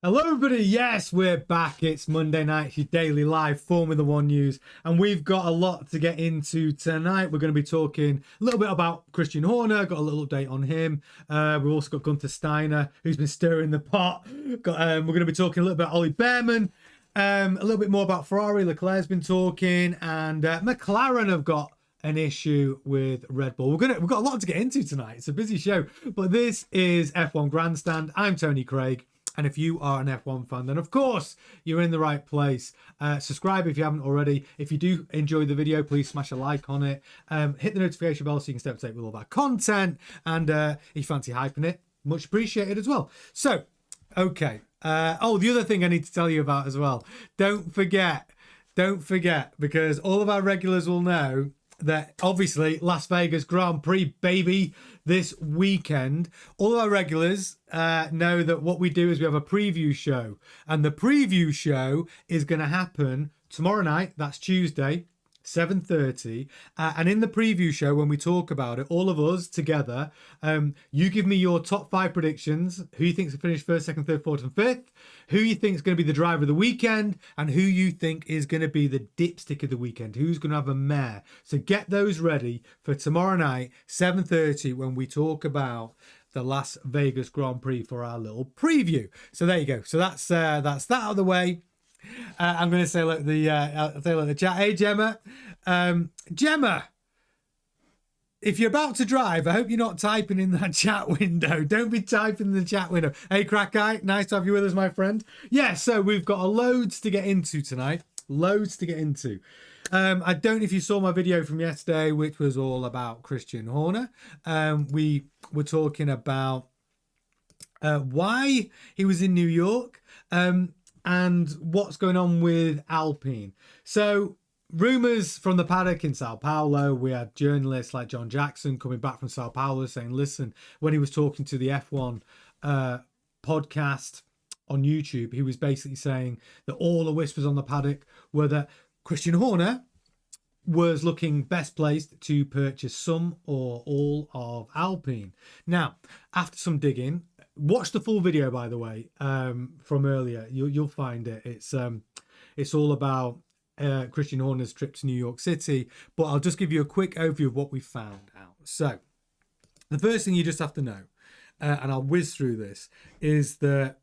Hello everybody, yes, we're back. It's Monday night, it's your daily live Formula One news, and we've got a lot to get into tonight. We're going to be talking a little bit about Christian Horner, got a little update on him. We've also got Gunther Steiner, who's been stirring the pot. We're going to be talking a little bit about Ollie Bearman, a little bit more about Ferrari. Leclerc's been talking, and McLaren have got an issue with Red Bull. We've got a lot to get into tonight. It's a busy show, but this is F1 Grandstand. I'm Tony Craig. And if you are an F1 fan, then of course you're in the right place. Subscribe if you haven't already. If you do enjoy the video, please smash a like on it. Hit the notification bell so you can stay up to date with all of our content. And if you fancy hyping it, much appreciated as well. So, okay. The other thing I need to tell you about as well. Don't forget, because all of our regulars will know that obviously Las Vegas Grand Prix, baby, this weekend. All of our regulars know that what we do is we have a preview show, and the preview show is going to happen tomorrow night. That's Tuesday, 7:30, and in the preview show, when we talk about it, all of us together, you give me your top 5 predictions, who you think's going to finish first, second, third, fourth and fifth, who you think is going to be the driver of the weekend, and who you think is going to be the dipstick of the weekend, who's going to have a mare. So get those ready for tomorrow night, 7:30, when we talk about the Las Vegas Grand Prix for our little preview. So there you go. So that's that out of the way. I'm going to say like the chat. Hey Gemma, Gemma, if you're about to drive, I hope you're not typing in that chat window. Don't be typing in the chat window. Hey Crackeye, nice to have you with us, my friend. Yeah, so we've got loads to get into tonight. Loads to get into. I don't know if you saw my video from yesterday, which was all about Christian Horner. We were talking about why he was in New York. And what's going on with Alpine. So rumours from the paddock in Sao Paulo, we had journalists like John Jackson coming back from Sao Paulo saying, listen, when he was talking to the F1 podcast on YouTube, he was basically saying that all the whispers on the paddock were that Christian Horner was looking best placed to purchase some or all of Alpine. Now, after some digging, watch the full video, by the way, from earlier. You'll find it. It's all about Christian Horner's trip to New York City, but I'll just give you a quick overview of what we found out. So the first thing you just have to know, and I'll whiz through this, is that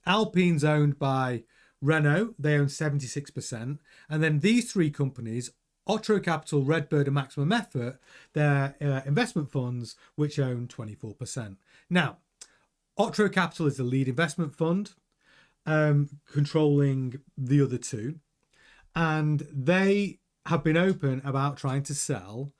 Alpine's owned by Renault. They own 76%. And then these three companies, Otro Capital, Redbird and Maximum Effort, they're investment funds which own 24%. Now, Otro Capital is the lead investment fund, controlling the other two, and they have been open about trying to sell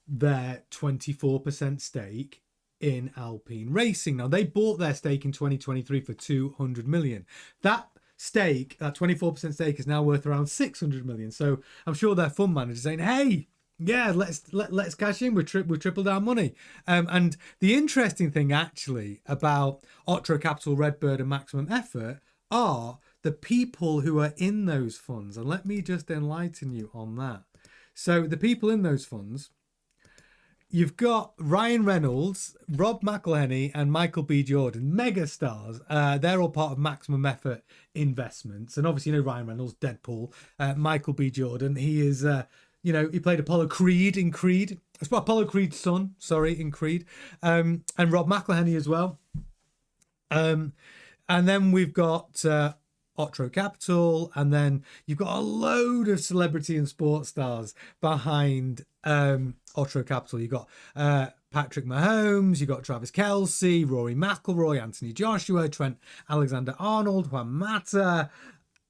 their 24% stake in Alpine Racing. Now, they bought their stake in 2023 for 200 million. That stake, that 24% stake, is now worth around 600 million. So I'm sure their fund manager is saying, hey, yeah, let's cash in. We've tripled our money. And the interesting thing actually about Otro Capital, Redbird and Maximum Effort are the people who are in those funds. And let me just enlighten you on that. So the people in those funds, you've got Ryan Reynolds, Rob McElhenney and Michael B. Jordan, mega stars. They're all part of Maximum Effort Investments. And obviously, you know, Ryan Reynolds, Deadpool, Michael B. Jordan, he is... he played Apollo Creed in Creed. It's Apollo Creed's son, in Creed. And Rob McElhenney as well. And then we've got Otro Capital. And then you've got a load of celebrity and sports stars behind Otro Capital. You've got Patrick Mahomes. You've got Travis Kelce, Rory McIlroy, Anthony Joshua, Trent Alexander-Arnold, Juan Mata,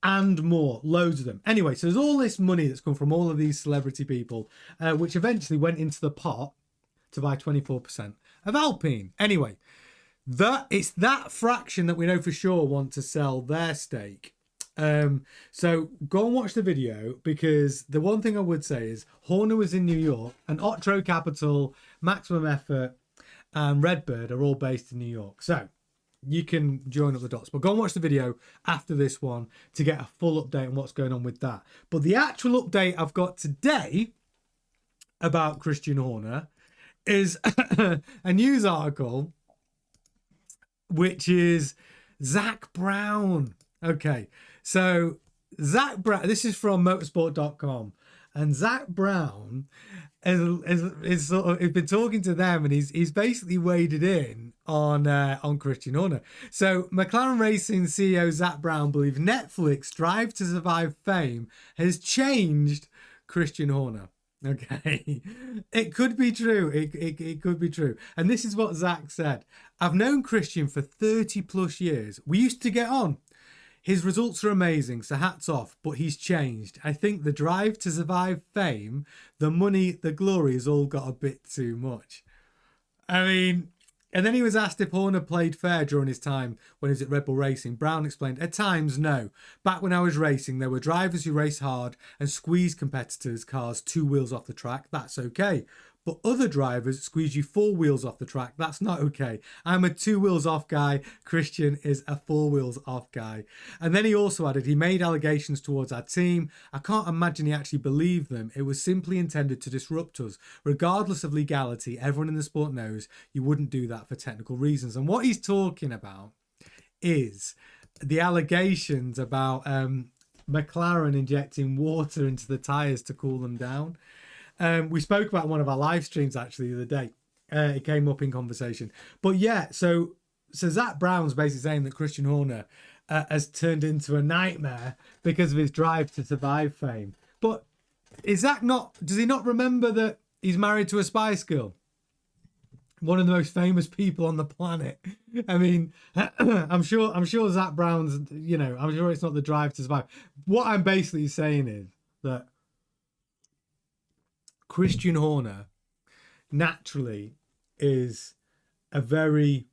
and more, loads of them. Anyway, so there's all this money that's come from all of these celebrity people, which eventually went into the pot to buy 24% of Alpine. Anyway, it's that fraction that we know for sure want to sell their stake. So go and watch the video, because the one thing I would say is Horner was in New York, and Otro Capital, Maximum Effort and Redbird are all based in New York. So you can join up the dots, but go and watch the video after this one to get a full update on what's going on with that. But the actual update I've got today about Christian Horner is a news article which is Zack Brown. Okay, so Zack Brown, this is from motorsport.com, and Zack Brown is sort of, he's been talking to them, and he's basically waded in on Christian Horner. So McLaren Racing CEO Zack Brown believes Netflix Drive to Survive fame has changed Christian Horner. Okay, it could be true. It could be true. And this is what Zack said. I've known Christian for 30 plus years. We used to get on. His results are amazing, so hats off, but he's changed. I think the drive to survive fame, the money, the glory has all got a bit too much. I mean, and then he was asked if Horner played fair during his time when he was at Red Bull Racing. Brown explained, at times, no. Back when I was racing, there were drivers who race hard and squeeze competitors' cars 2 wheels off the track. That's okay. But other drivers squeeze you 4 wheels off the track. That's not okay. I'm a 2 wheels off guy. Christian is a 4 wheels off guy. And then he also added, he made allegations towards our team. I can't imagine he actually believed them. It was simply intended to disrupt us. Regardless of legality, everyone in the sport knows you wouldn't do that for technical reasons. And what he's talking about is the allegations about McLaren injecting water into the tyres to cool them down. We spoke about one of our live streams actually the other day. It came up in conversation. But yeah, so Zack Brown's basically saying that Christian Horner has turned into a nightmare because of his drive to survive fame. But is that not, does he not remember that he's married to a Spice Girl? One of the most famous people on the planet. I mean, I'm sure Zack Brown's, you know, I'm sure it's not the drive to survive. What I'm basically saying is that Christian Horner naturally is a very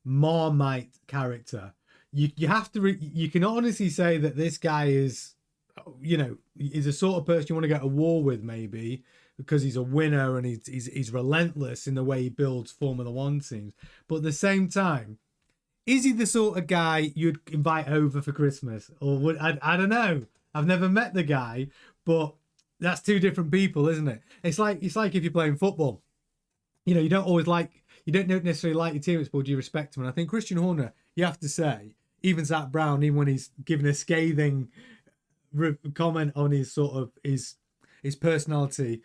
Marmite character. You have to you can honestly say that this guy is, you know, is a sort of person you want to go to war with, maybe because he's a winner and he's relentless in the way he builds Formula One teams. But at the same time, is he the sort of guy you'd invite over for Christmas? Or would I don't know. I've never met the guy, but that's 2 different people, isn't it? It's like if you're playing football. You know, you don't necessarily like your teammates, but do you respect them? And I think Christian Horner, you have to say, even Zack Brown, even when he's given a scathing comment on his sort of his personality,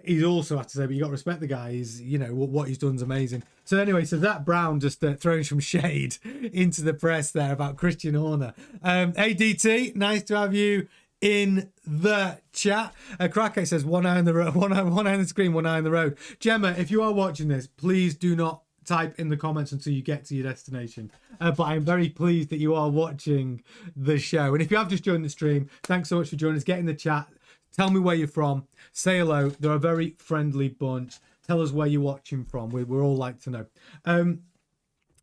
he's also had to say, but you got to respect the guy. He's, you know, what he's done is amazing. So anyway, so Zack Brown just throwing some shade into the press there about Christian Horner. ADT, nice to have you in the chat. Cracker says one eye on the road, one eye on the screen, one eye on the road. Gemma, if you are watching this, please do not type in the comments until you get to your destination. But I'm very pleased that you are watching the show. And if you have just joined the stream, thanks so much for joining us. Get in the chat. Tell me where you're from. Say hello. They're a very friendly bunch. Tell us where you're watching from. We're all like to know.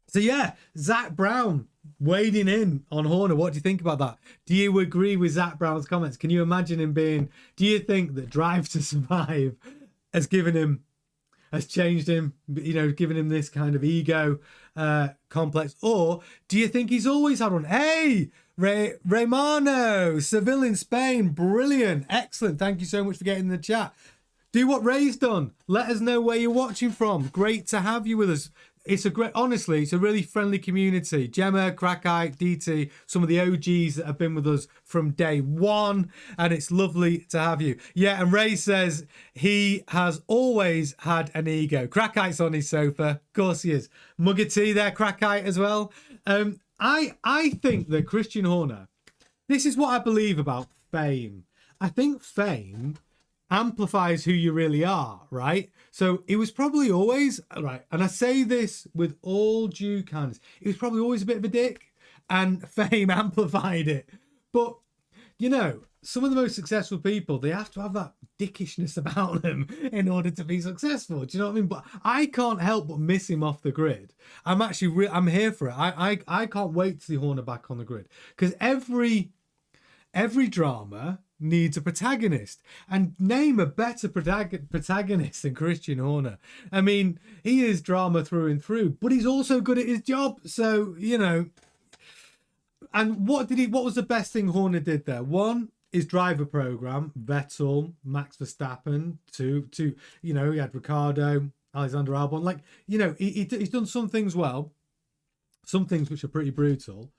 So yeah, Zack Brown wading in on Horner. What do you think about that? Do you agree with Zack Brown's comments? Can you imagine him being, do you think that Drive to Survive has changed him, you know, given him this kind of ego complex? Or do you think he's always had one? Hey, Raymano, Seville in Spain, brilliant, excellent. Thank you so much for getting in the chat. Do what Ray's done. Let us know where you're watching from. Great to have you with us. It's a great, honestly, it's a really friendly community. Gemma, Crackite, DT, some of the OGs that have been with us from day one, and it's lovely to have you. Yeah, and Ray says he has always had an ego. Crackite's on his sofa. Of course he is. Mug of tea there, Crackite as well. I think that Christian Horner, this is what I believe about fame. I think fame amplifies who you really are, right? So it was probably always, right, and I say this with all due kindness, it was probably always a bit of a dick, and fame amplified it. But, you know, some of the most successful people, they have to have that dickishness about them in order to be successful. Do you know what I mean? But I can't help but miss him off the grid. I'm actually, I'm here for it. I can't wait to see Horner back on the grid, because every drama needs a protagonist, and name a better protagonist than Christian Horner. I mean, he is drama through and through, but he's also good at his job. So, you know, and what was the best thing Horner did there? One, his driver program, Vettel, Max Verstappen. Two, you know, he had Ricardo, Alexander Albon. Like, you know, he's done some things well. some things which are pretty brutal.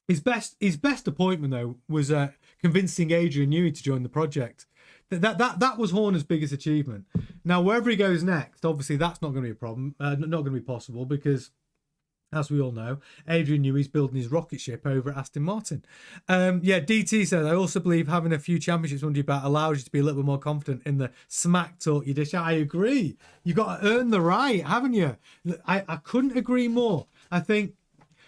His best appointment though was convincing Adrian Newey to join the project. That was Horner's biggest achievement. Now wherever he goes next, obviously that's not going to be a problem, not going to be possible, because as we all know, Adrian Newey's building his rocket ship over at Aston Martin. DT says, I also believe having a few championships under your belt allows you to be a little bit more confident in the smack talk you dish out. I agree. You've got to earn the right, haven't you? I couldn't agree more. I think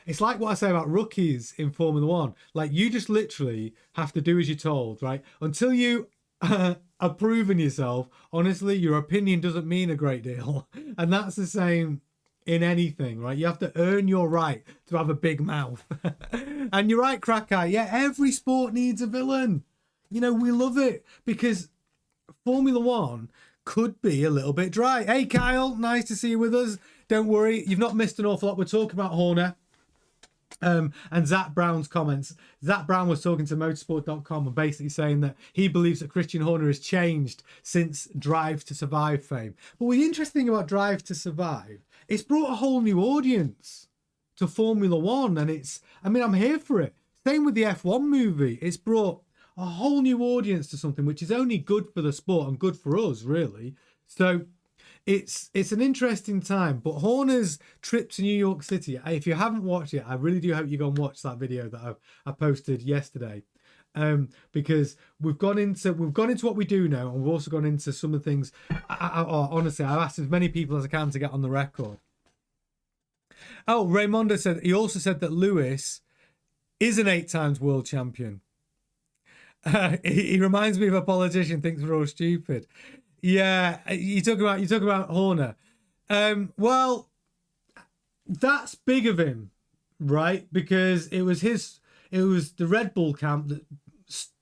it's like what I say about rookies in Formula One. Like, you just literally have to do as you're told, right? Until you are proving yourself, honestly, your opinion doesn't mean a great deal. And that's the same in anything, right? You have to earn your right to have a big mouth. And you're right, Crackeye. Yeah, every sport needs a villain. You know, we love it because Formula One could be a little bit dry. Hey, Kyle, nice to see you with us. Don't worry, you've not missed an awful lot. We're talking about Horner. And Zach Brown's comments. Zach Brown was talking to motorsport.com and basically saying that he believes that Christian Horner has changed since Drive to Survive fame. But what's interesting about Drive to Survive, it's brought a whole new audience to Formula One, and I'm here for it. Same with the F1 movie. It's brought a whole new audience to something which is only good for the sport and good for us, really. So it's an interesting time. But Horner's trip to New York City, if you haven't watched it, I really do hope you go and watch that video that I posted yesterday. Because we've gone into what we do now, and we've also gone into some of the things. Honestly, I've asked as many people as I can to get on the record. Oh, Raymondo said he also said that Lewis is an 8 times world champion. He reminds me of a politician thinks we're all stupid. Yeah, you talk about Horner. Well, that's big of him, right? Because it was the Red Bull camp that,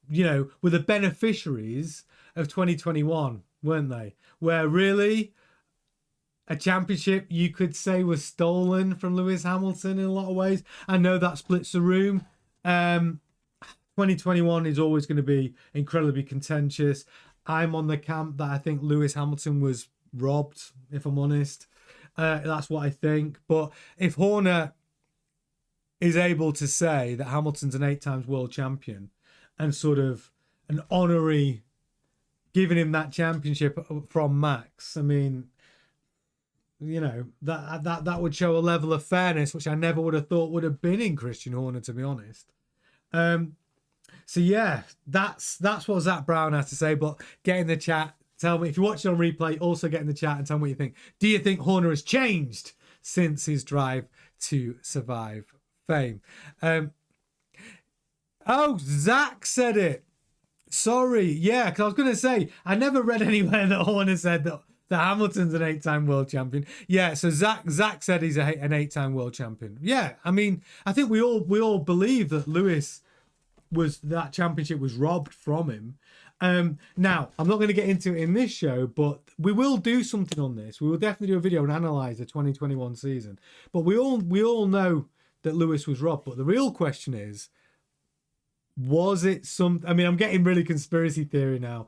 you know, were the beneficiaries of 2021, weren't they? Where really a championship you could say was stolen from Lewis Hamilton in a lot of ways. I know that splits the room. 2021 is always going to be incredibly contentious. I'm on the camp that I think Lewis Hamilton was robbed, if I'm honest. That's what I think. But if Horner is able to say that Hamilton's an 8 times world champion and sort of an honorary giving him that championship from Max, I mean, you know, that would show a level of fairness which I never would have thought would have been in Christian Horner, to be honest. So yeah, that's what Zach Brown has to say. But get in the chat, tell me if you watch it on replay. Also get in the chat and tell me what you think. Do you think Horner has changed since his Drive to Survive fame? Oh, Zach said it. Sorry, yeah, because I was going to say I never read anywhere that Horner said that Hamilton's an 8-time world champion. Yeah, so Zach said he's an 8-time world champion. Yeah, I mean, I think we all believe that Lewis that championship was robbed from him. Now, I'm not going to get into it in this show, but we will do something on this. We will definitely do a video and analyse the 2021 season. But we all know that Lewis was robbed. But the real question is, was it I mean, I'm getting really conspiracy theory now.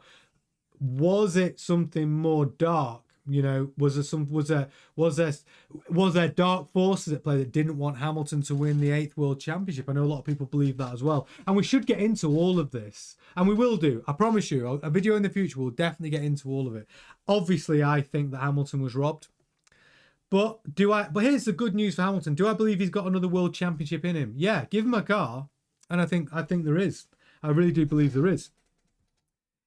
Was it something more dark? You know, was there dark forces at play that didn't want Hamilton to win the 8th world championship? I know a lot of people believe that as well. And we should get into all of this. And we will do. I promise you, a video in the future will definitely get into all of it. Obviously, I think that Hamilton was robbed. But here's the good news for Hamilton. Do I believe he's got another world championship in him? Yeah, give him a car. And I think there is. I really do believe there is.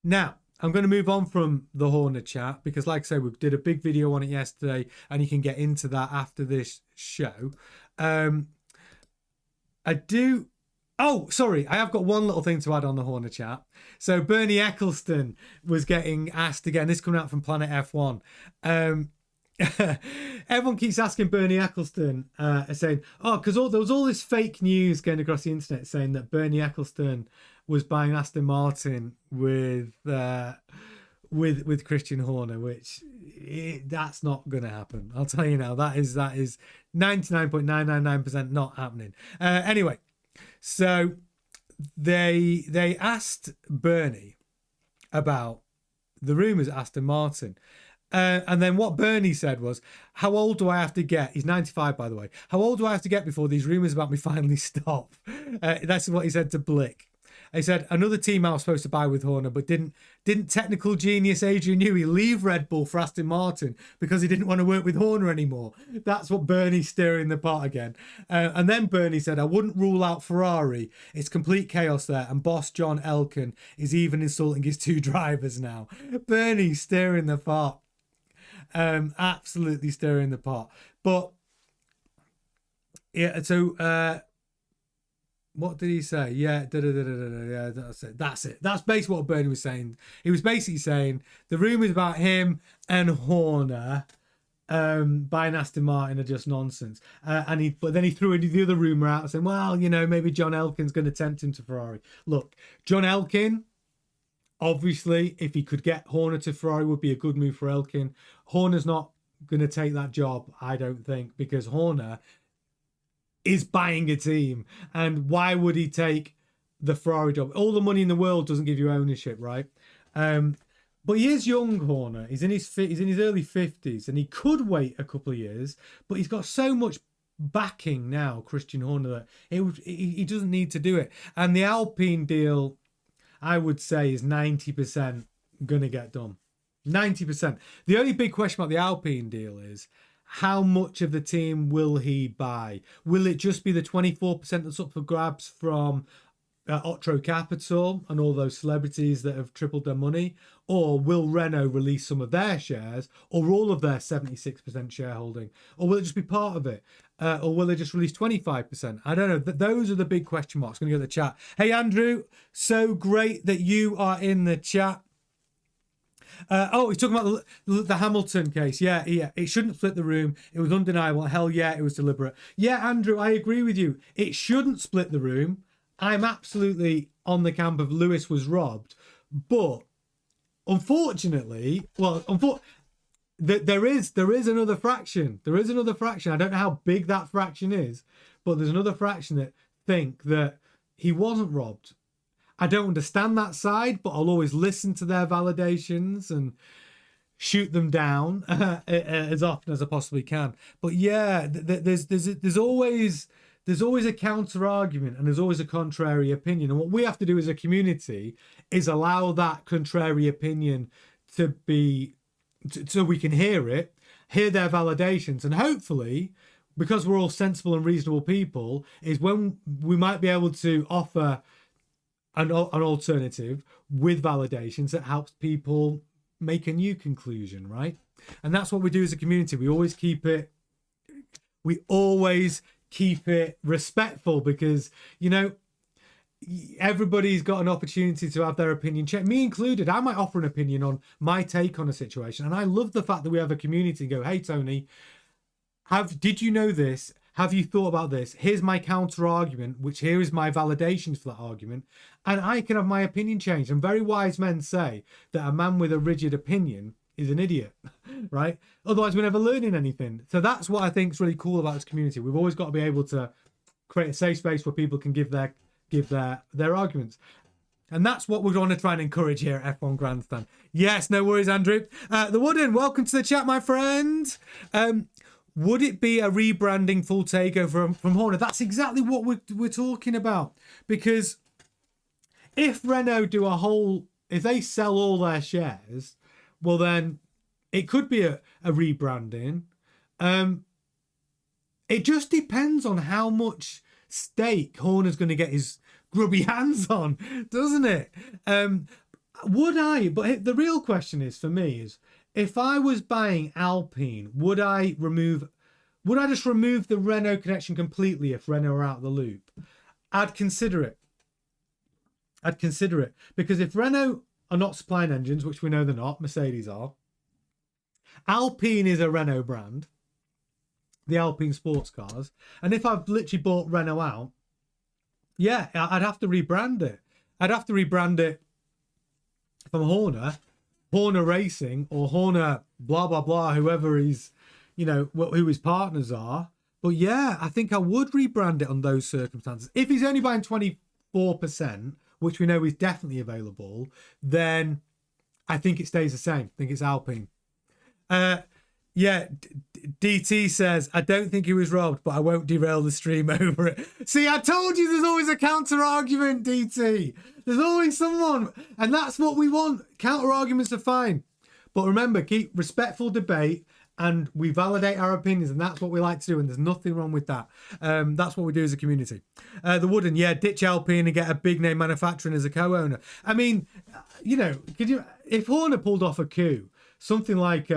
Now, I'm going to move on from the Horner chat because, like I say, we did a big video on it yesterday and you can get into that after this show. Oh, sorry. I have got one little thing to add on the Horner chat. So Bernie Ecclestone was getting asked again. This coming out from Planet F1. Everyone keeps asking Bernie Ecclestone, saying, oh, because there was all this fake news going across the internet saying that Bernie Ecclestone was buying Aston Martin with Christian Horner, which that's not going to happen. I'll tell you now. That is 99.999% not happening. Anyway, so they asked Bernie about the rumours at Aston Martin. And then what Bernie said was, how old do I have to get? He's 95, by the way. How old do I have to get before these rumours about me finally stop? That's what he said to Blick. He said, another team I was supposed to buy with Horner, but didn't technical genius Adrian Newey leave Red Bull for Aston Martin because he didn't want to work with Horner anymore? That's what Bernie's stirring the pot again. And then Bernie said, I wouldn't rule out Ferrari. It's complete chaos there. And boss John Elkann is even insulting his two drivers now. Bernie's stirring the pot. Absolutely stirring the pot. But yeah, so what did he say? Yeah, yeah, that's it. That's basically what Bernie was saying. He was basically saying the rumours about him and Horner buying Aston Martin are just nonsense. But then he threw the other rumour out saying, well, maybe John Elkann's going to tempt him to Ferrari. Look, John Elkann, obviously, if he could get Horner to Ferrari, would be a good move for Elkann. Horner's not going to take that job, I don't think, because Horner is buying a team. And why would he take the Ferrari job? All the money in the world doesn't give you ownership, right? But he is young, Horner. He's in his early 50s, and he could wait a couple of years, but he's got so much backing now, Christian Horner, that he doesn't need to do it. And the Alpine deal, I would say, is 90% going to get done. 90%. The only big question about the Alpine deal is, how much of the team will he buy? Will it just be the 24% that's up for grabs from Otro Capital and all those celebrities that have tripled their money? Or will Renault release some of their shares, or all of their 76% shareholding? Or will it just be part of it? Or will they just release 25%? I don't know. Those are the big question marks. I'm going to go to the chat. Hey, Andrew, so great that you are in the chat. He's talking about the Hamilton case. Yeah. It shouldn't split the room. It was undeniable. Hell yeah, it was deliberate. Yeah, Andrew, I agree with you. It shouldn't split the room. I'm absolutely on the camp of Lewis was robbed. But unfortunately, there is another fraction. There is another fraction. I don't know how big that fraction is, but there's another fraction that think that he wasn't robbed. I don't understand that side, but I'll always listen to their validations and shoot them down as often as I possibly can. But yeah, there's always a counter argument, and there's always a contrary opinion. And what we have to do as a community is allow that contrary opinion to be, so we can hear their validations, and hopefully, because we're all sensible and reasonable people, is when we might be able to offer an alternative with validations that helps people make a new conclusion, right? And that's what we do as a community. We always keep it respectful, because everybody's got an opportunity to have their opinion checked, me included. I might offer an opinion on my take on a situation, and I love the fact that we have a community and go, hey Tony, did you know this? Have you thought about this? Here's my counter argument, which here is my validations for that argument. And I can have my opinion changed. And very wise men say that a man with a rigid opinion is an idiot, right? Otherwise, we're never learning anything. So that's what I think is really cool about this community. We've always got to be able to create a safe space where people can give their arguments. And that's what we're going to try and encourage here at F1 Grandstand. Yes, no worries, Andrew. The Wooden, welcome to the chat, my friend. Would it be a rebranding full takeover from Horner? That's exactly what we're talking about. Because if Renault if they sell all their shares, well then it could be a rebranding. It just depends on how much stake Horner's going to get his grubby hands on, doesn't it? Would I? But the real question is, for me, is, if I was buying Alpine, would I just remove the Renault connection completely if Renault are out of the loop? I'd consider it. Because if Renault are not supplying engines, which we know they're not, Mercedes are, Alpine is a Renault brand, the Alpine sports cars, and if I've literally bought Renault out, yeah, I'd have to rebrand it. I'd have to rebrand it from Horner Racing, or Horner blah blah blah, whoever he's, who his partners are. But yeah, I think I would rebrand it on those circumstances. If he's only buying 24%, which we know is definitely available, then I think it stays the same. I think it's Alpine. Uh, yeah, DT says, I don't think he was robbed, but I won't derail the stream over it. See, I told you there's always a counter argument, DT. There's always someone, and that's what we want. Counter arguments are fine. But remember, keep respectful debate, and we validate our opinions, and that's what we like to do, and there's nothing wrong with that. That's what we do as a community. The Wooden, yeah, ditch Alpine and get a big name manufacturing as a co-owner. I mean, you know, if Horner pulled off a coup, something like,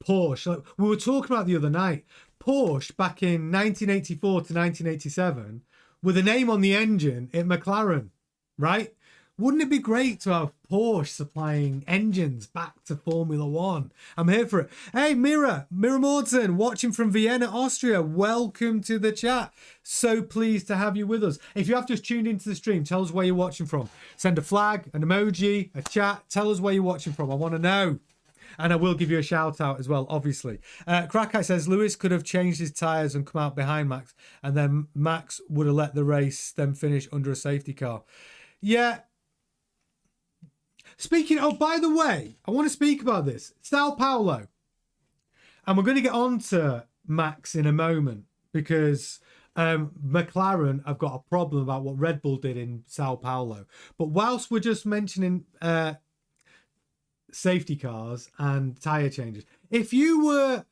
Porsche, like we were talking about the other night, Porsche back in 1984 to 1987, with a name on the engine at McLaren, right? Wouldn't it be great to have Porsche supplying engines back to Formula One? I'm here for it. Hey, Mira Morton, watching from Vienna, Austria. Welcome to the chat. So pleased to have you with us. If you have just tuned into the stream, tell us where you're watching from. Send a flag, an emoji, a chat. Tell us where you're watching from. I want to know. And I will give you a shout out as well, obviously. Crackite says Lewis could have changed his tyres and come out behind Max, and then Max would have let the race then finish under a safety car. Yeah. Speaking, oh, by the way, I want to speak about this. Sao Paulo. And we're going to get on to Max in a moment because McLaren have got a problem about what Red Bull did in Sao Paulo. But whilst we're just mentioning safety cars and tyre changes, if you were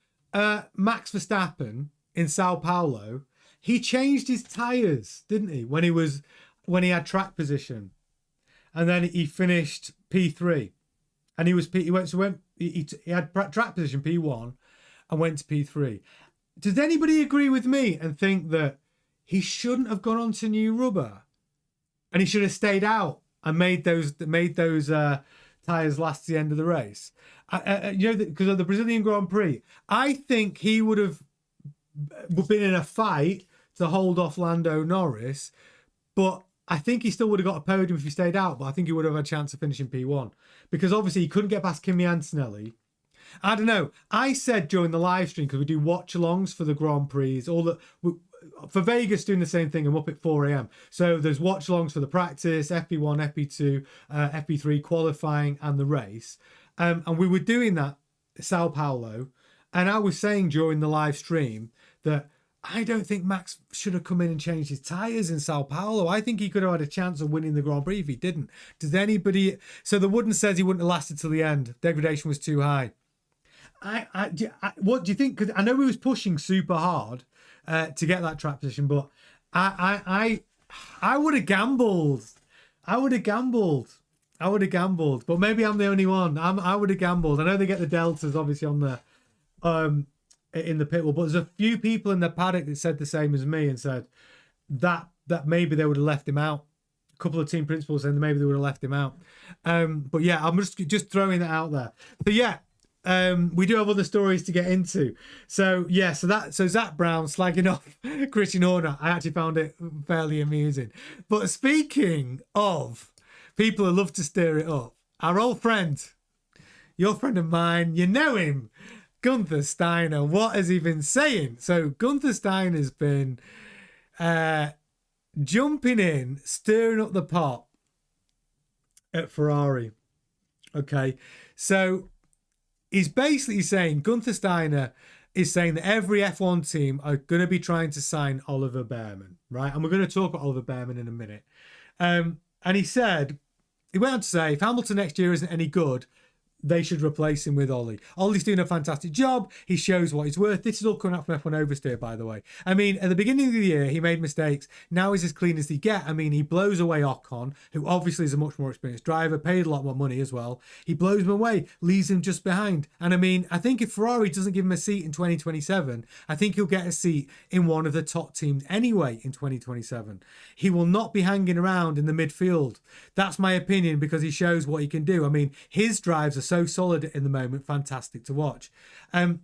Max Verstappen in Sao Paulo, he changed his tyres, didn't he? When he had track position. And then he finished P3, and he had track position P1 and went to P3. Does anybody agree with me and think that he shouldn't have gone on to new rubber, and he should have stayed out and made those tires last to the end of the race? Because of the Brazilian Grand Prix, I think he would have been in a fight to hold off Lando Norris, but I think he still would have got a podium if he stayed out, but I think he would have had a chance of finishing P1 because obviously he couldn't get past Kimi Antonelli. I don't know. I said during the live stream, because we do watch-alongs for the Grand Prix, for Vegas doing the same thing. I'm up at 4 a.m. So there's watch-alongs for the practice, FP1, FP2, FP3 qualifying and the race. And we were doing that at Sao Paulo. And I was saying during the live stream that I don't think Max should have come in and changed his tyres in Sao Paulo. I think he could have had a chance of winning the Grand Prix if he didn't. Does anybody... So the Wooden says he wouldn't have lasted till the end. Degradation was too high. What do you think? Because I know he was pushing super hard to get that track position, but I would have gambled. I would have gambled. But maybe I'm the only one. I would have gambled. I know they get the deltas obviously on the in the pit wall, but there's a few people in the paddock that said the same as me and said that maybe they would have left him out. A couple of team principals saying that maybe they would have left him out. But yeah, I'm just throwing that out there. But yeah, we do have other stories to get into. So yeah, so Zach Brown slagging off Christian Horner, I actually found it fairly amusing. But speaking of people who love to stir it up, our old friend, your friend of mine, you know him, Gunther Steiner. What has he been saying? So Gunther Steiner's been jumping in, stirring up the pot at Ferrari. Okay, so he's basically saying, Gunther Steiner is saying that every F1 team are going to be trying to sign Oliver Bearman, right? And we're going to talk about Oliver Bearman in a minute. And he went on to say, if Hamilton next year isn't any good, they should replace him with Ollie. Ollie's doing a fantastic job. He shows what he's worth. This is all coming out from F1 Oversteer, by the way. I mean, at the beginning of the year, he made mistakes. Now he's as clean as he get. I mean, he blows away Ocon, who obviously is a much more experienced driver, paid a lot more money as well. He blows him away, leaves him just behind. And I mean, I think if Ferrari doesn't give him a seat in 2027, I think he'll get a seat in one of the top teams anyway in 2027. He will not be hanging around in the midfield. That's my opinion, because he shows what he can do. I mean, his drives are so solid in the moment, fantastic to watch. But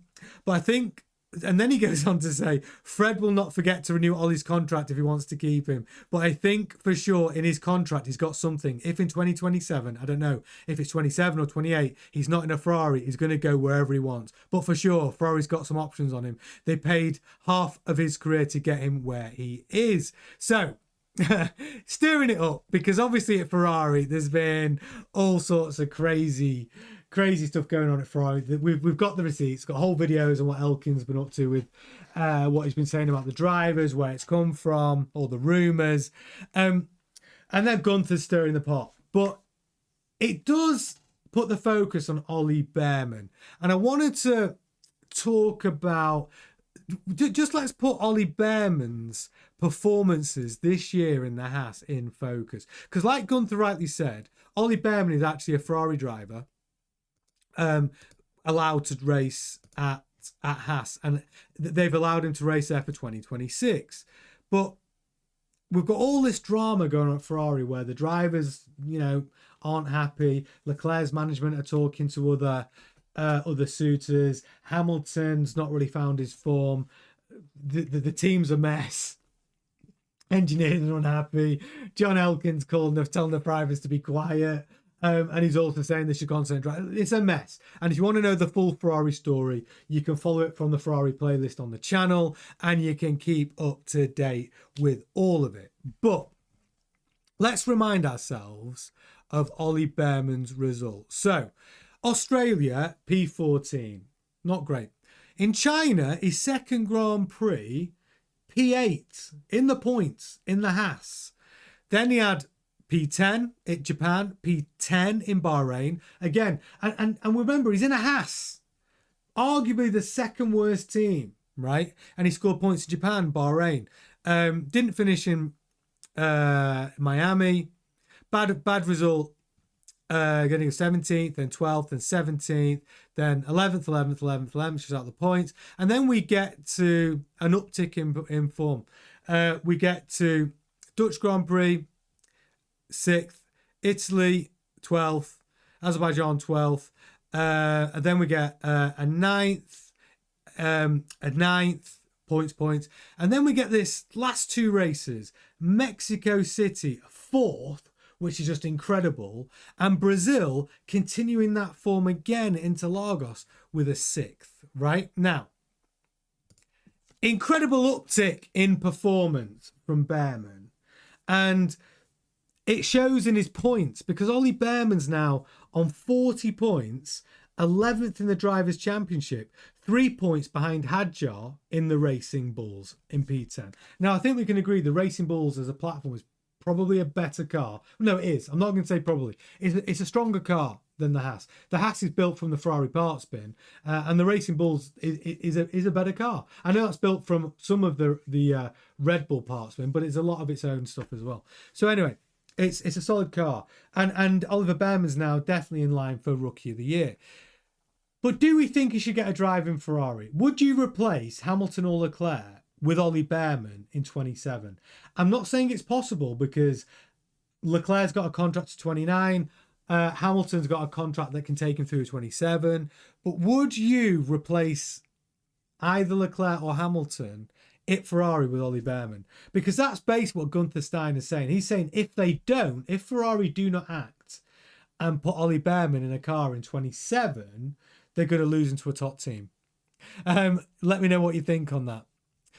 I think, and then he goes on to say, Fred will not forget to renew Ollie's contract if he wants to keep him. But I think for sure in his contract, he's got something. If in 2027, I don't know, if it's 27 or 28, he's not in a Ferrari, he's going to go wherever he wants. But for sure, Ferrari's got some options on him. They paid half of his career to get him where he is. So, stirring it up, because obviously at Ferrari, there's been all sorts of crazy crazy stuff going on at Ferrari. We've got the receipts, got whole videos on what Elkin's been up to with what he's been saying about the drivers, where it's come from, all the rumours. And then Gunther's stirring the pot. But it does put the focus on Ollie Bearman. And I wanted to talk about, just let's put Ollie Bearman's performances this year in the Haas in focus. Because like Gunther rightly said, Ollie Bearman is actually a Ferrari driver allowed to race at Haas. And they've allowed him to race there for 2026. But we've got all this drama going on at Ferrari where the drivers, aren't happy. Leclerc's management are talking to other suitors. Hamilton's not really found his form. The team's a mess. Engineers are unhappy. John Elkin's telling the drivers to be quiet. And he's also saying they should concentrate. It's a mess. And if you want to know the full Ferrari story, you can follow it from the Ferrari playlist on the channel, and you can keep up to date with all of it. But let's remind ourselves of Ollie Bearman's results. So, Australia, P14. Not great. In China, his second Grand Prix, P8 in the points in the Haas. Then he had P10 in Japan, P10 in Bahrain. Again, and remember, he's in a Haas. Arguably the second worst team, right? And he scored points in Japan, Bahrain. Didn't finish in Miami. Bad result. Getting a 17th, then 12th, then 17th, then 11th, which is out the points. And then we get to an uptick in form. We get to Dutch Grand Prix, 6th, Italy, 12th, Azerbaijan, 12th. And then we get a 9th, points. And then we get this last two races, Mexico City, 4th, which is just incredible. And Brazil continuing that form again into Lagos with a 6th, right? Now, incredible uptick in performance from Bearman. And it shows in his points, because Ollie Bearman's now on 40 points, 11th in the Drivers' Championship, 3 points behind Hadjar in the Racing Bulls in P10. Now, I think we can agree the Racing Bulls as a platform is probably a better car. No, it is. I'm not going to say probably. It's a stronger car than the Haas. The Haas is built from the Ferrari parts bin, and the Racing Bulls is a better car. I know it's built from some of the Red Bull parts bin, but it's a lot of its own stuff as well. So anyway, it's a solid car, and Oliver Bearman's now definitely in line for Rookie of the Year. But do we think he should get a drive in Ferrari? Would you replace Hamilton or Leclerc with Ollie Bearman in 27? I'm not saying it's possible, because Leclerc's got a contract to 29. Hamilton's got a contract that can take him through 27. But would you replace either Leclerc or Hamilton at Ferrari with Ollie Bearman? Because that's basically what Gunther Stein is saying. He's saying if Ferrari do not act and put Ollie Bearman in a car in 27, they're going to lose into a top team. Let me know what you think on that.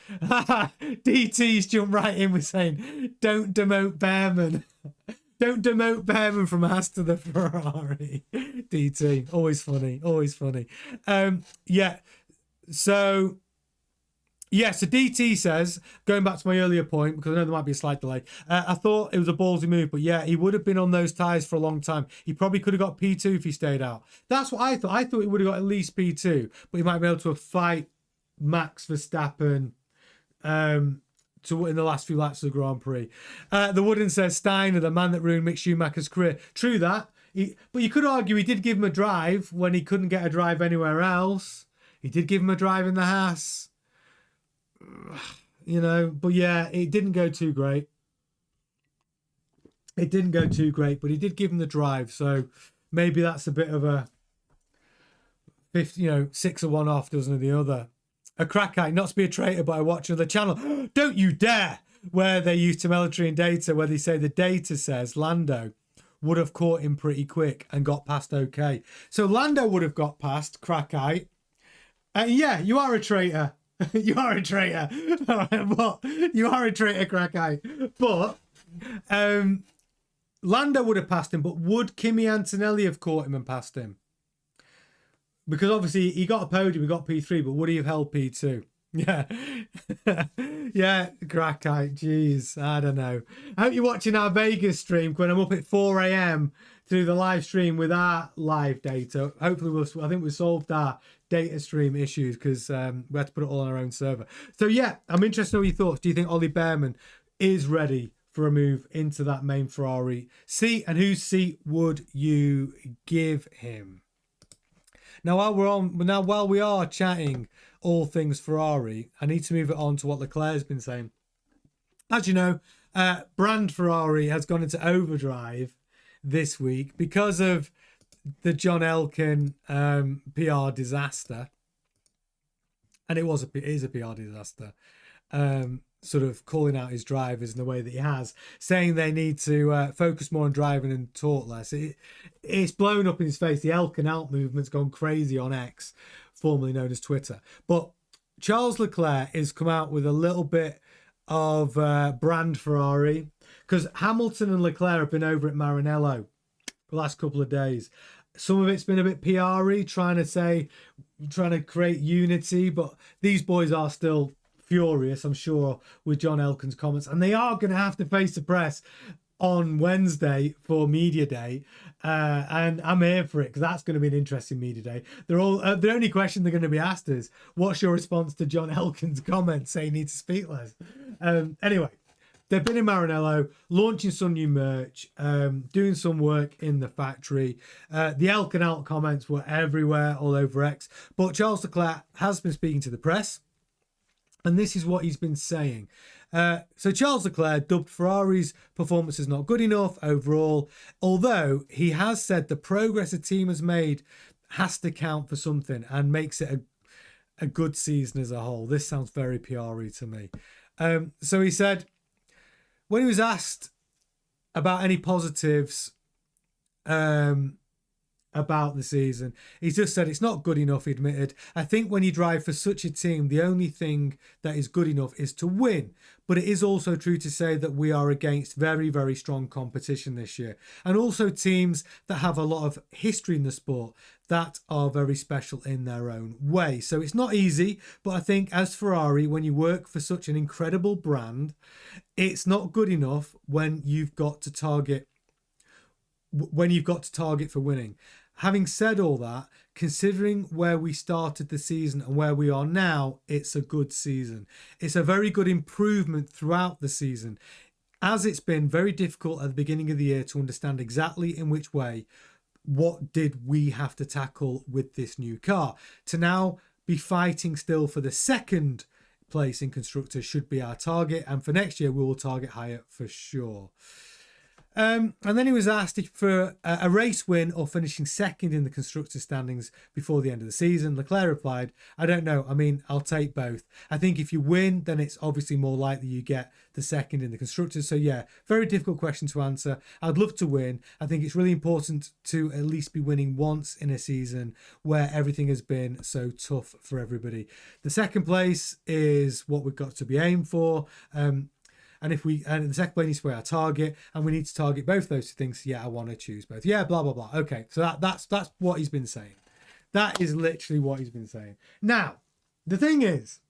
DT's jumped right in with saying, don't demote Bearman. Don't demote Bearman from Haas to the Ferrari. DT, always funny. So DT says, going back to my earlier point, because I know there might be a slight delay, I thought it was a ballsy move, but yeah, he would have been on those tyres for a long time. He probably could have got P2 if he stayed out. That's what I thought. I thought he would have got at least P2, but he might be able to fight Max Verstappen in the last few laps of the Grand Prix. The Wooden says, Steiner, the man that ruined Mick Schumacher's career. True that. But you could argue he did give him a drive when he couldn't get a drive anywhere else. He did give him a drive in the Haas. But yeah, it didn't go too great. But he did give him the drive. So maybe that's a bit of a 6 of one, half dozen of the other. A crackite, not to be a traitor, but I watch another channel. Don't you dare! Where they use telemetry and data, where they say the data says Lando would have caught him pretty quick and got past okay. So Lando would have got past crackite. Yeah, you are a traitor. You are a traitor. But you are a traitor, crackite. But Lando would have passed him, but would Kimi Antonelli have caught him and passed him? because obviously he got a podium, he got P3, but would he have held P2? Yeah. Yeah, Crackite, jeez, I don't know. I hope you're watching our Vegas stream when I'm up at 4 a.m. to do the live stream with our live data. Hopefully I think we solved our data stream issues because we had to put it all on our own server. So yeah, I'm interested to know your thoughts. Do you think Ollie Bearman is ready for a move into that main Ferrari seat, and whose seat would you give him? Now, while we are chatting all things Ferrari, I need to move it on to what Leclerc's been saying. As you know, brand Ferrari has gone into overdrive this week because of the John Elkann PR disaster, and it is a PR disaster. Sort of calling out his drivers in the way that he has, saying they need to focus more on driving and talk less. It's blown up in his face. The Elkann out movement's gone crazy on X, formerly known as Twitter. But Charles Leclerc has come out with a little bit of brand Ferrari, because Hamilton and Leclerc have been over at Maranello the last couple of days. Some of it's been a bit PR-y, trying to create unity, but these boys are still furious, I'm sure, with John Elkann's comments, and they are going to have to face the press on Wednesday for media day, and I'm here for it because that's going to be an interesting media day. They're all the only question they're going to be asked is, what's your response to John Elkann's comments saying he needs to speak less? Anyway, they've been in Maranello launching some new merch, doing some work in the factory. The Elkann out comments were everywhere, all over X, but Charles Leclerc has been speaking to the press, and this is what he's been saying. So Charles Leclerc dubbed Ferrari's performance as not good enough overall, although he has said the progress the team has made has to count for something and makes it a good season as a whole. This sounds very PR-y to me. So he said, when he was asked about any positives about the season, he's just said it's not good enough, he admitted. I think when you drive for such a team, the only thing that is good enough is to win. But it is also true to say that we are against very, very strong competition this year. And also teams that have a lot of history in the sport that are very special in their own way. So it's not easy, but I think as Ferrari, when you work for such an incredible brand, it's not good enough when you've got to target for winning. Having said all that, considering where we started the season and where we are now, it's a good season. It's a very good improvement throughout the season, as it's been very difficult at the beginning of the year to understand exactly in which way, what did we have to tackle with this new car. To now be fighting still for the second place in constructors should be our target, and for next year we will target higher for sure. And then he was asked if for a race win or finishing second in the constructors standings before the end of the season. Leclerc replied, I don't know. I mean, I'll take both. I think if you win, then it's obviously more likely you get the second in the constructors. So yeah, very difficult question to answer. I'd love to win. I think it's really important to at least be winning once in a season where everything has been so tough for everybody. The second place is what we've got to be aimed for. And the second place needs to be our target, and we need to target both those things. Yeah, I want to choose both. Yeah, blah blah blah. Okay, so that's what he's been saying. That is literally what he's been saying. Now, the thing is,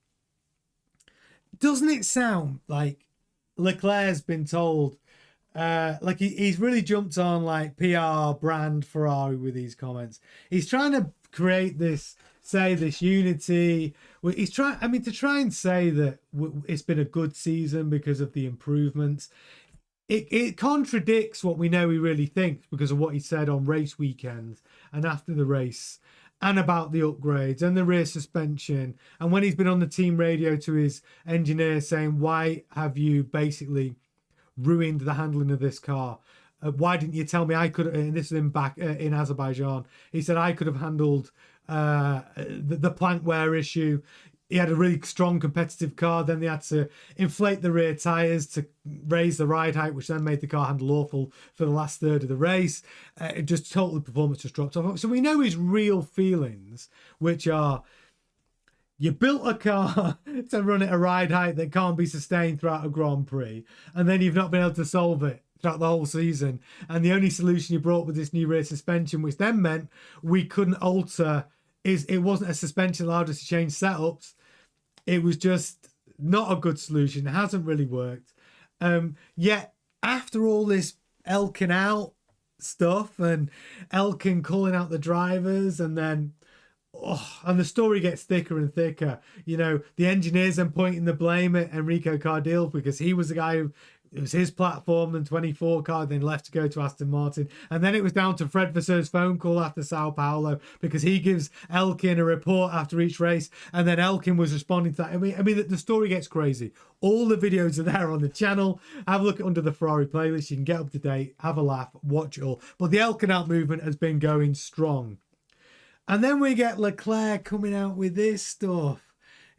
doesn't it sound like Leclerc's been told, like he's really jumped on like PR brand Ferrari with these comments? He's trying to create this unity. He's trying, to try and say that it's been a good season because of the improvements. It contradicts what we know he really thinks because of what he said on race weekends and after the race, and about the upgrades and the rear suspension. And when he's been on the team radio to his engineer saying, why have you basically ruined the handling of this car? Why didn't you tell me I could? And this is in Azerbaijan. He said I could have handled the plank wear issue. He had a really strong competitive car. Then they had to inflate the rear tyres to raise the ride height, which then made the car handle awful for the last third of the race. It just totally, performance just dropped off. So we know his real feelings, which are, you built a car to run at a ride height that can't be sustained throughout a Grand Prix, and then you've not been able to solve it throughout the whole season. And the only solution you brought with this new rear suspension, which then meant we couldn't alter it wasn't a suspension allowed us to change setups. It was just not a good solution. It hasn't really worked. Yet after all this Elkin out stuff and Elkin calling out the drivers, and then and the story gets thicker and thicker. You know, the engineers then pointing the blame at Enrico Cardil because he was the guy who, it was his platform and 24 car, then left to go to Aston Martin. And then it was down to Fred Vasseur's phone call after Sao Paulo because he gives Elkin a report after each race. And then Elkin was responding to that. I mean, the story gets crazy. All the videos are there on the channel. Have a look at under the Ferrari playlist. You can get up to date, have a laugh, watch it all. But the Elkin out movement has been going strong. And then we get Leclerc coming out with this stuff.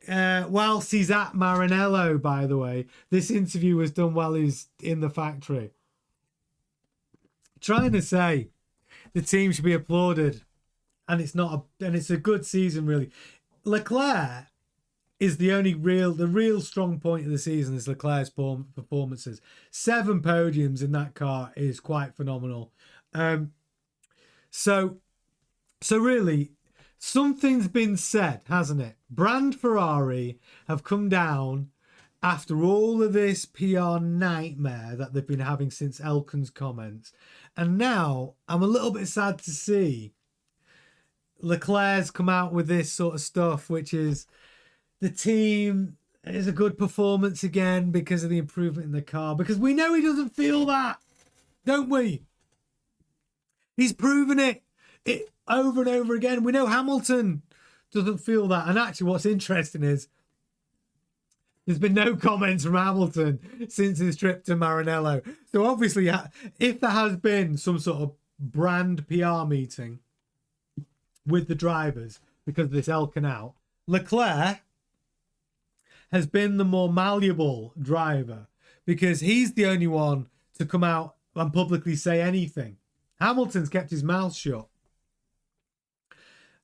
Whilst he's at Maranello, by the way. This interview was done while he's in the factory. Trying to say the team should be applauded. And it's not and it's a good season, really. Leclerc is the real strong point of the season is Leclerc's performances. 7 podiums in that car is quite phenomenal. So really, something's been said, hasn't it? Brand Ferrari have come down after all of this PR nightmare that they've been having since Elkin's comments. And now I'm a little bit sad to see Leclerc's come out with this sort of stuff, which is the team is a good performance again because of the improvement in the car. Because we know he doesn't feel that, don't we? He's proven it over and over again. We know Hamilton doesn't feel that. And actually what's interesting is there's been no comments from Hamilton since his trip to Maranello. So obviously, if there has been some sort of brand PR meeting with the drivers because of this Elkin out, Leclerc has been the more malleable driver because he's the only one to come out and publicly say anything. Hamilton's kept his mouth shut.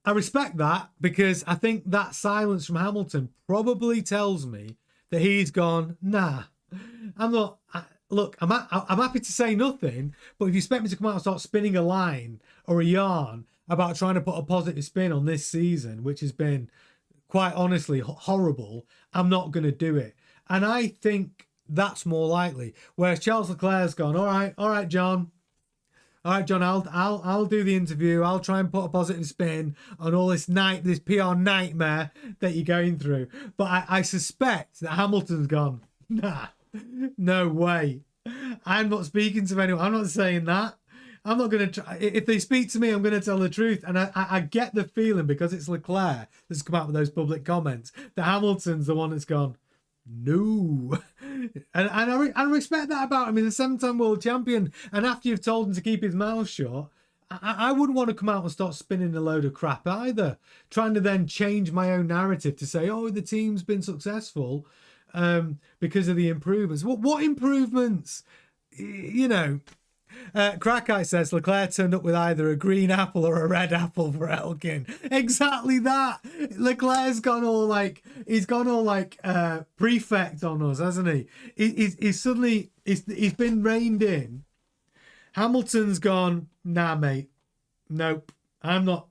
I respect that because I think that silence from Hamilton probably tells me that he's gone, nah, I'm not. Look, I'm happy to say nothing, but if you expect me to come out and start spinning a line or a yarn about trying to put a positive spin on this season, which has been quite honestly horrible, I'm not going to do it. And I think that's more likely. Whereas Charles Leclerc's gone, all right, John. All right, John, I'll do the interview. I'll try and put a positive spin on all this PR nightmare that you're going through. But I suspect that Hamilton's gone, nah, no way. I'm not speaking to anyone. I'm not saying that. I'm not going to try. If they speak to me, I'm going to tell the truth. And I get the feeling, because it's Leclerc that's come out with those public comments, that Hamilton's the one that's gone, no. And I respect that about him. He's a 7-time world champion. And after you've told him to keep his mouth shut, I wouldn't want to come out and start spinning a load of crap either. Trying to then change my own narrative to say, oh, the team's been successful because of the improvements. What improvements? You know, Crackeye says Leclerc turned up with either a green apple or a red apple for Elkin. Exactly that. Leclerc's gone all like, he's gone all like prefect on us, hasn't he? He's suddenly he's been reined in. Hamilton's gone, nah, mate, nope. I'm not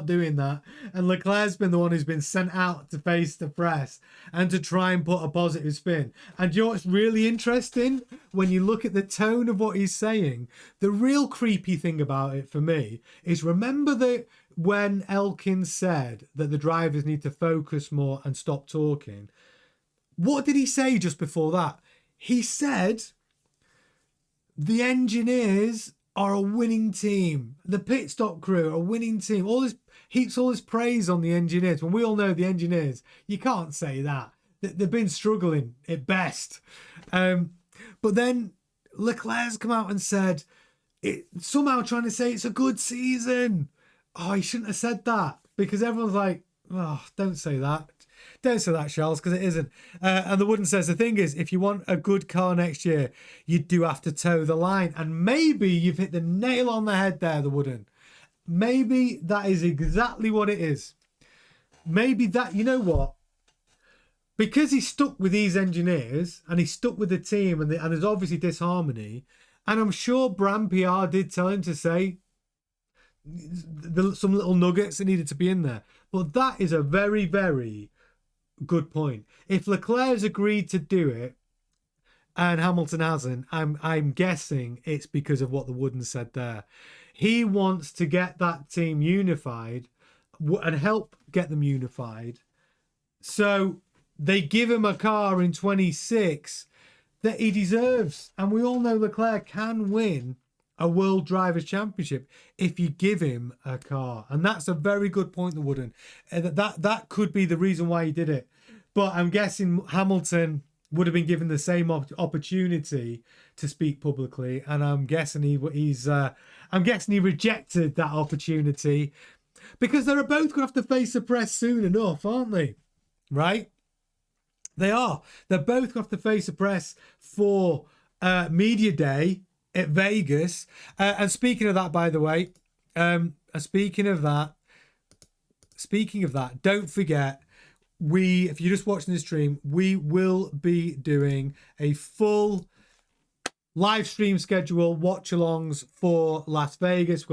doing that. And Leclerc's been the one who's been sent out to face the press and to try and put a positive spin. And you know what's really interesting? When you look at the tone of what he's saying, the real creepy thing about it for me is, remember that when Elkin said that the drivers need to focus more and stop talking, what did he say just before that? He said the engineers are a winning team. The pit stop crew are a winning team. All this heaps all this praise on the engineers, when we all know the engineers, you can't say that. They've been struggling at best. But then Leclerc's come out and said, somehow trying to say it's a good season. Oh, he shouldn't have said that, because everyone's like, oh, don't say that. Don't say that, Charles, because it isn't. And the Wooden says, the thing is, if you want a good car next year, you do have to toe the line. And maybe you've hit the nail on the head there, the Wooden. Maybe that is exactly what it is. Maybe that, you know what? Because he's stuck with these engineers and he's stuck with the team, and there's obviously disharmony. And I'm sure Brand PR did tell him to say, some little nuggets that needed to be in there. But that is a very, very good point. If Leclerc's agreed to do it and Hamilton hasn't, I'm guessing it's because of what the Wooden said there. He wants to get that team unified and help get them unified. So they give him a car in 26 that he deserves. And we all know Leclerc can win a World Drivers' Championship if you give him a car. And that's a very good point, the Wooden. That could be the reason why he did it. But I'm guessing Hamilton would have been given the same opportunity to speak publicly, and I'm guessing he rejected that opportunity because they're both going to have to face the press soon enough, aren't they? Right? They are. They're both going to have to face the press for Media Day at Vegas. And speaking of that, by the way, speaking of that, don't forget. If you're just watching the stream, we will be doing a full live stream schedule, watch-alongs for Las Vegas.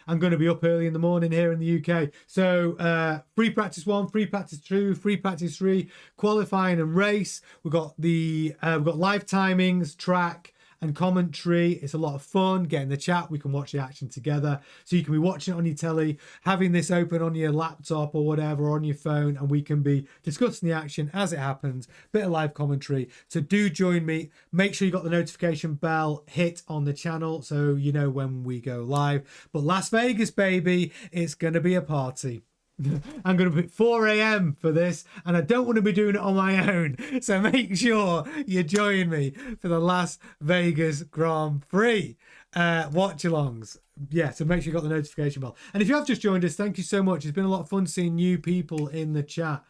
I'm going to be up early in the morning here in the UK. So free practice 1, free practice 2, free practice 3, qualifying and race. We've got live timings, track, and commentary. It's a lot of fun. Get in the chat. We can watch the action together. So you can be watching it on your telly, having this open on your laptop or whatever, on your phone, and we can be discussing the action as it happens. Bit of live commentary. So do join me. Make sure you got the notification bell hit on the channel so you know when we go live. But Las Vegas, baby, it's going to be a party. I'm going to put 4 a.m. for this, and I don't want to be doing it on my own. So make sure you join me for the Las Vegas Grand Prix watch-alongs. Yeah, so make sure you got the notification bell. And if you have just joined us, thank you so much. It's been a lot of fun seeing new people in the chat.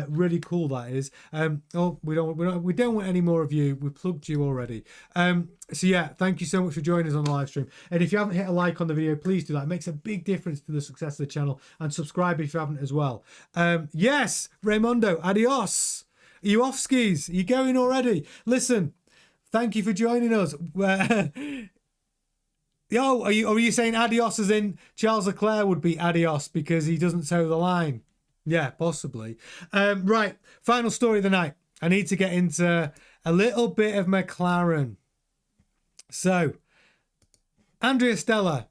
Really cool, that is. We don't want any more of you. We plugged you already. So yeah, thank you so much for joining us on the live stream. And if you haven't hit a like on the video, please do that. It makes a big difference to the success of the channel. And subscribe if you haven't as well. Yes, Raymondo, adios. Are you off skis? Are you going already? Listen, thank you for joining us. Yo, are you saying adios as in Charles Leclerc would be adios because he doesn't toe the line? Yeah, possibly. Right, final story of the night. I need to get into a little bit of McLaren. So, Andrea Stella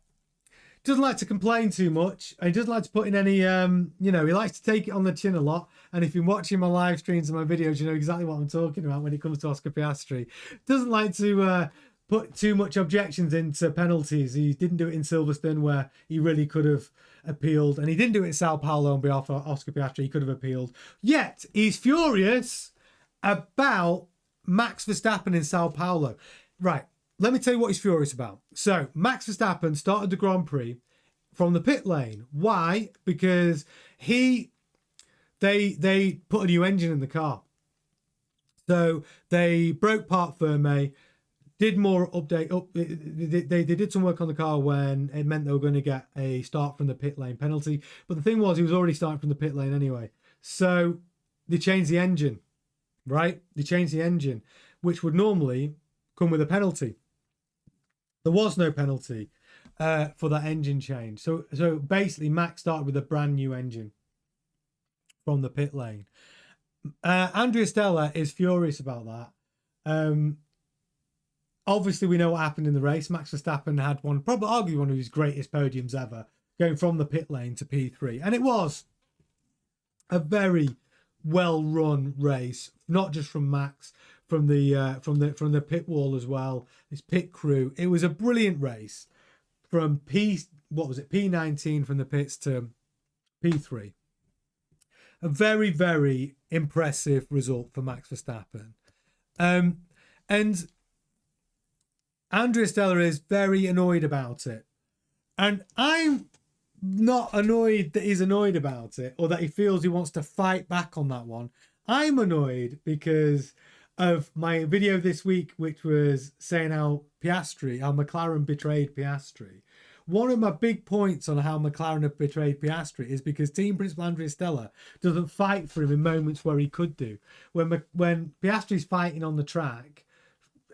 doesn't like to complain too much. He doesn't like to put in any, he likes to take it on the chin a lot. And if you've been watching my live streams and my videos, you know exactly what I'm talking about when it comes to Oscar Piastri. Doesn't like to put too much objections into penalties. He didn't do it in Silverstone where he really could have appealed, and he didn't do it in Sao Paulo on behalf of Oscar Piastri. He could have appealed. Yet he's furious about Max Verstappen in Sao Paulo. Right, let me tell you what he's furious about. So Max Verstappen started the Grand Prix from the pit lane. Why? Because they put a new engine in the car. So they broke part firme, did more update. They did some work on the car when it meant they were going to get a start from the pit lane penalty. But the thing was, he was already starting from the pit lane anyway. So they changed the engine, right? They changed the engine, which would normally come with a penalty. There was no penalty for that engine change. So basically, Max started with a brand new engine from the pit lane. Andrea Stella is furious about that. Obviously, we know what happened in the race. Max Verstappen had probably arguably one of his greatest podiums ever, going from the pit lane to P3, and it was a very well-run race, not just from Max, from the pit wall as well. His pit crew. It was a brilliant race from P19 from the pits to P3. A very, very impressive result for Max Verstappen, and Andrea Stella is very annoyed about it. And I'm not annoyed that he's annoyed about it or that he feels he wants to fight back on that one. I'm annoyed because of my video this week, which was saying how McLaren betrayed Piastri. One of my big points on how McLaren have betrayed Piastri is because team principal Andrea Stella doesn't fight for him in moments where he could do. When Piastri's fighting on the track,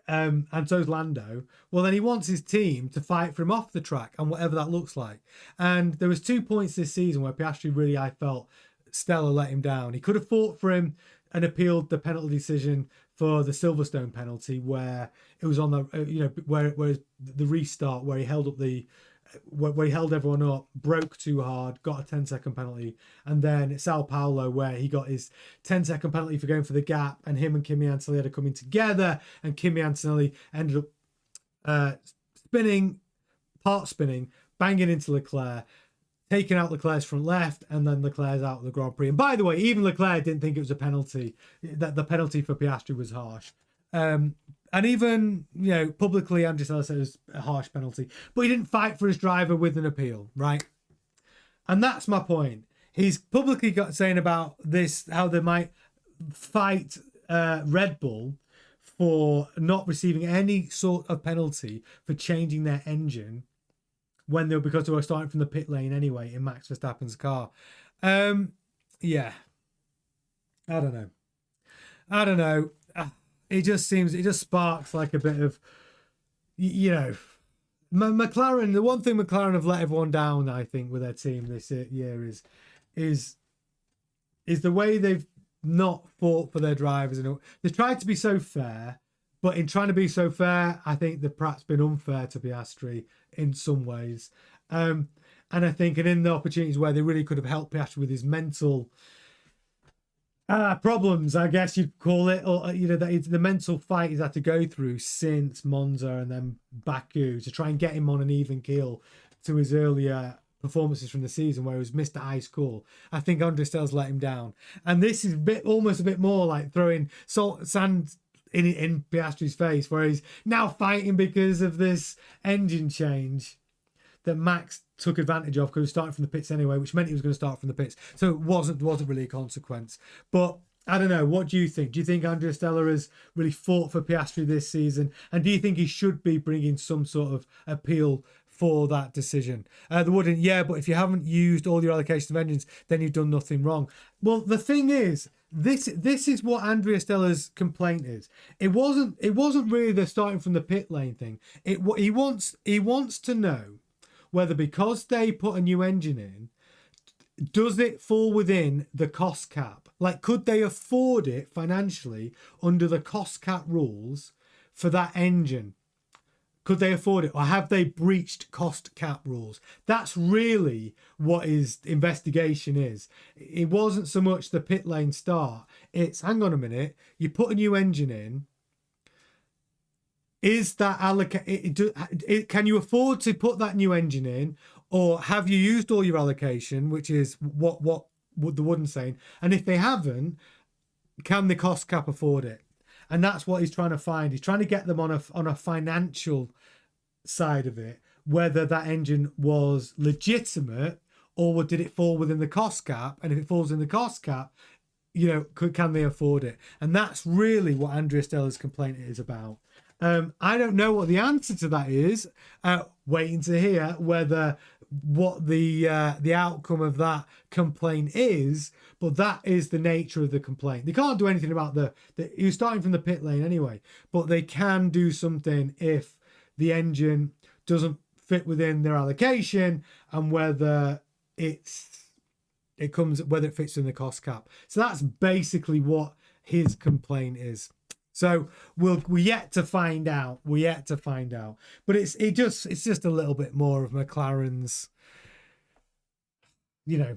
and so's Lando. Well, then he wants his team to fight for him off the track and whatever that looks like. And there was 2 points this season where Piastri really, I felt, Stella let him down. He could have fought for him and appealed the penalty decision for the Silverstone penalty, where it was on the where the restart where he held up where he held everyone up, broke too hard, got a 10-second penalty. And then Sao Paulo, where he got his 10-second penalty for going for the gap, and him and Kimi Antonelli had coming together, and Kimi Antonelli ended up spinning, banging into Leclerc, taking out Leclerc's front left, and then Leclerc's out of the Grand Prix. And by the way, even Leclerc didn't think it was a penalty, that the penalty for Piastri was harsh. And even, publicly, Andrea Stella said it was a harsh penalty. But he didn't fight for his driver with an appeal, right? And that's my point. He's publicly saying about this, how they might fight Red Bull for not receiving any sort of penalty for changing their engine because they were starting from the pit lane anyway in Max Verstappen's car. Yeah. I don't know. It just sparks like a bit of, McLaren. The one thing McLaren have let everyone down, I think, with their team this year is the way they've not fought for their drivers. And they've tried to be so fair, but in trying to be so fair, I think they've perhaps been unfair to Piastri in some ways. And I think, and in the opportunities where they really could have helped Piastri with his mental problems, I guess you'd call it, or that the mental fight he's had to go through since Monza and then Baku to try and get him on an even keel to his earlier performances from the season where he was Mr. Ice Cool. I think Andrea Stella's let him down, and this is almost a bit more like throwing sand in Piastri's face, where he's now fighting because of this engine change that Max took advantage of because he was starting from the pits anyway, which meant he was going to start from the pits. So it wasn't really a consequence. But I don't know. What do you think? Do you think Andrea Stella has really fought for Piastri this season? And do you think he should be bringing some sort of appeal for that decision? They wouldn't. Yeah, but if you haven't used all your allocation of engines, then you've done nothing wrong. Well, the thing is, this is what Andrea Stella's complaint is. It wasn't really the starting from the pit lane thing. He wants to know whether, because they put a new engine in, does it fall within the cost cap? Like, could they afford it financially under the cost cap rules for that engine? Could they afford it, or have they breached cost cap rules? That's really what his investigation is. It wasn't so much the pit lane start. It's, hang on a minute, you put a new engine in. Is that can you afford to put that new engine in, or have you used all your allocation, which is what the Wooden's saying? And if they haven't, can the cost cap afford it? And that's what he's trying to find. He's trying to get them on a financial side of it, whether that engine was legitimate or did it fall within the cost cap? And if it falls in the cost cap, can they afford it? And that's really what Andrea Stella's complaint is about. I don't know what the answer to that is. Waiting to hear what the outcome of that complaint is, but that is the nature of the complaint. They can't do anything about he was starting from the pit lane anyway, but they can do something if the engine doesn't fit within their allocation and whether it fits in the cost cap. So that's basically what his complaint is. So we're yet to find out. But it's just a little bit more of McLaren's, the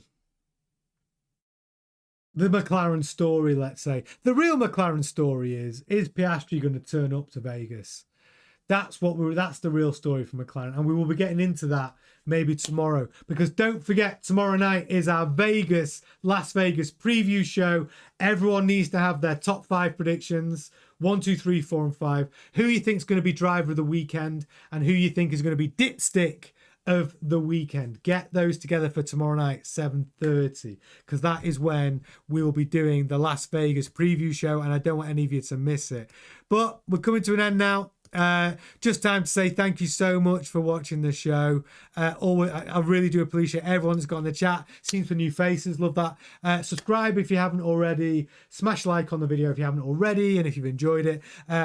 McLaren story, let's say. The real McLaren story is Piastri going to turn up to Vegas? That's the real story for McLaren. And we will be getting into that maybe tomorrow, because don't forget, tomorrow night is our Las Vegas preview show. Everyone needs to have their top 5 predictions. 1, 2, 3, 4, and 5. Who you think is going to be driver of the weekend and who you think is going to be dipstick of the weekend. Get those together for tomorrow night, 7:30, because that is when we will be doing the Las Vegas preview show, and I don't want any of you to miss it. But we're coming to an end now. Just time to say thank you so much for watching the show. I really do appreciate everyone that's got in the chat. Seems for new faces, love that. Subscribe if you haven't already. Smash like on the video if you haven't already, and if you've enjoyed it,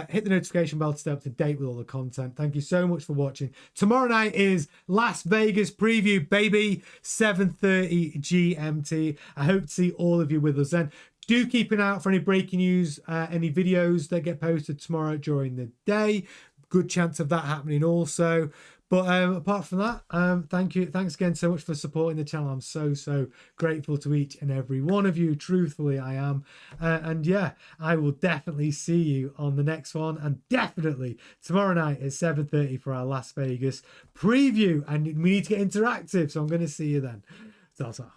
hit the notification bell to stay up to date with all the content. Thank you so much for watching. Tomorrow night is Las Vegas preview, baby, 7:30 GMT. I hope to see all of you with us then. Do keep an eye out for any breaking news, any videos that get posted tomorrow during the day. Good chance of that happening also. But apart from that, thank you. Thanks again so much for supporting the channel. I'm so grateful to each and every one of you. Truthfully, I am. And yeah, I will definitely see you on the next one. And definitely tomorrow night at 7:30 for our Las Vegas preview. And we need to get interactive. So I'm going to see you then. Ta-ta.